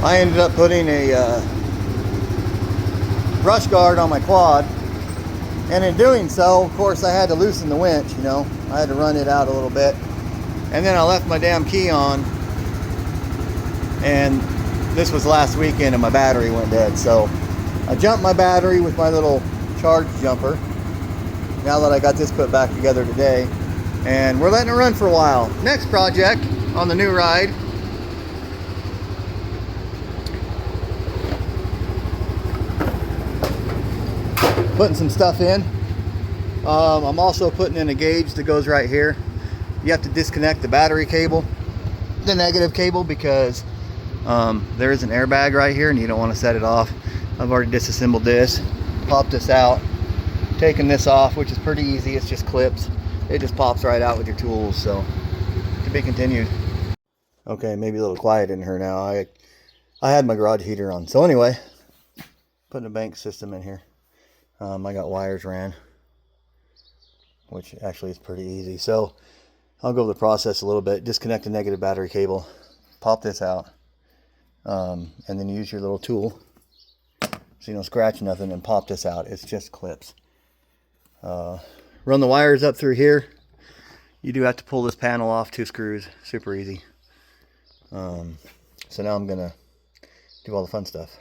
I ended up putting a brush guard on my quad, and in doing so, of course, I had to loosen the winch, you know. I had to run it out a little bit, and then I left my damn key on, and this was last weekend and my battery went dead. So I jumped my battery with my little charge jumper. Now that I got this put back together today, and we're letting it run for a while. Next project on the new ride, putting some stuff in. I'm also putting in a gauge that goes right here. You have to disconnect the battery cable, the negative cable, because there is an airbag right here and you don't want to set it off. I've already disassembled this, popped this out, taken this off, which is pretty easy. It's just clips. It just pops right out with your tools. So to be continued. Okay, maybe a little quiet in here now. I had my garage heater on. So anyway, putting a bank system in here. I got wires ran, which actually is pretty easy. So I'll go over the process a little bit. Disconnect the negative battery cable, pop this out, and then use your little tool so you don't scratch nothing, and pop this out. It's just clips. Run the wires up through here. You do have to pull this panel off, 2 screws, super easy. So now I'm gonna do all the fun stuff.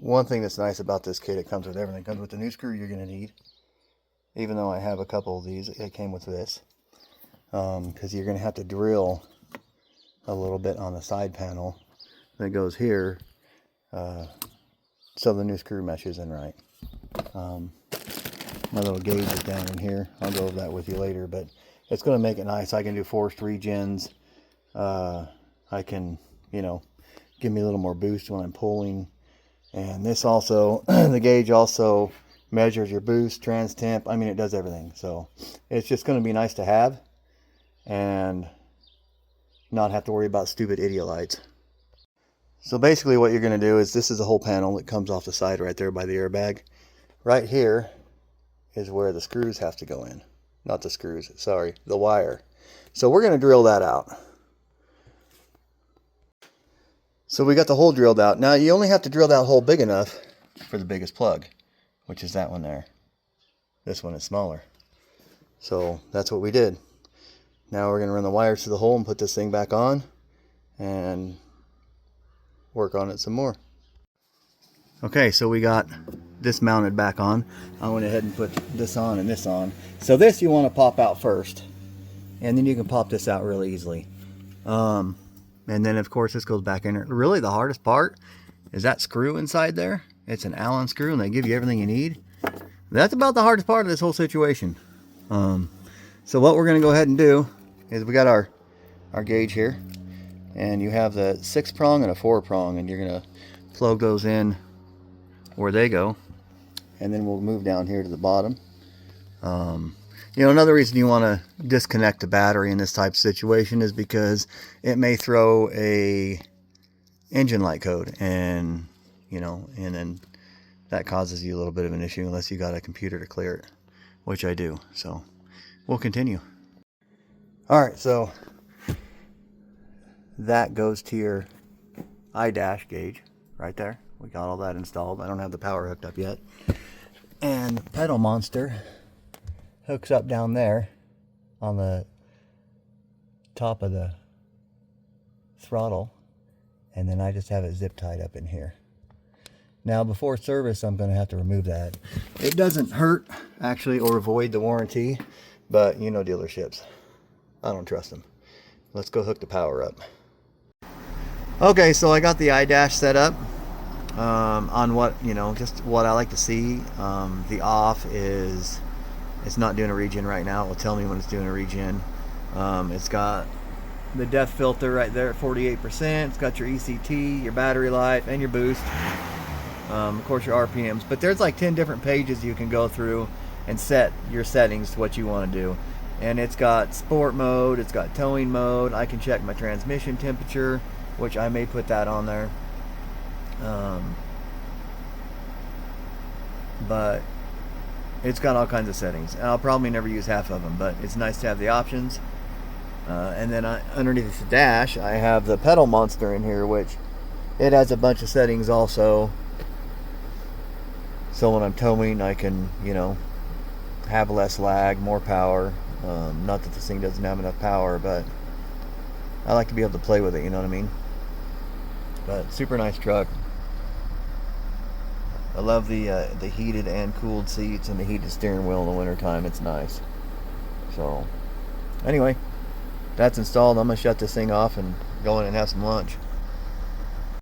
One thing that's nice about this kit, it comes with everything. It comes with the new screw you're gonna need. Even though I have a couple of these, it came with this. Because you're gonna have to drill a little bit on the side panel that goes here, so the new screw meshes in right. My little gauge is down in here. I'll go over that with you later, but it's going to make it nice. I can do forced regens. I can, you know, give me a little more boost when I'm pulling. And this also, the gauge also measures your boost, trans temp. I mean, it does everything. So it's just going to be nice to have and not have to worry about stupid idiot lights. So basically what you're going to do is, this is a whole panel that comes off the side right there by the airbag. Right here is where the screws have to go in. Not the screws, sorry, the wire. So we're going to drill that out. So we got the hole drilled out. Now you only have to drill that hole big enough for the biggest plug, which is that one there. This one is smaller. So that's what we did. Now we're going to run the wires to the hole and put this thing back on and work on it some more. Okay, so we got this mounted back on. I went ahead and put this on and this on. So this you want to pop out first, and then you can pop this out really easily. And then of course this goes back in there. Really the hardest part is that screw inside there. It's an Allen screw and they give you everything you need. That's about the hardest part of this whole situation. So what we're going to go ahead and do is, we got our gauge here, and you have the 6-prong and a 4-prong, and you're going to plug those in where they go, and then we'll move down here to the bottom. You know, another reason you want to disconnect the battery in this type of situation is because it may throw a engine light code, and you know, and then that causes you a little bit of an issue unless you got a computer to clear it, which I do. So we'll continue. All right, so that goes to your I-dash gauge right there. We got all that installed. I don't have the power hooked up yet. And the pedal monster hooks up down there on the top of the throttle, and then I just have it zip tied up in here. Now before service I'm going to have to remove that. It doesn't hurt actually or void the warranty, but you know dealerships, I don't trust them. Let's go hook the power up. Okay, so I got the I-dash set up on what, you know, just what I like to see. The off is, it's not doing a regen right now. It will tell me when it's doing a regen. It's got the depth filter right there at 48%. It's got your ECT, your battery life, and your boost. Of course your RPMs. But there's like 10 different pages you can go through and set your settings to what you want to do. And it's got sport mode, it's got towing mode. I can check my transmission temperature, which I may put that on there. But it's got all kinds of settings. I'll probably never use half of them, but it's nice to have the options. And then underneath the dash, I have the pedal monster in here, which It has a bunch of settings also. So when I'm towing, I can, you know, have less lag, more power. Not that this thing doesn't have enough power, but I like to be able to play with it, you know what I mean? But super nice truck. I love the heated and cooled seats and the heated steering wheel in the wintertime. It's nice. So, anyway, that's installed. I'm going to shut this thing off and go in and have some lunch.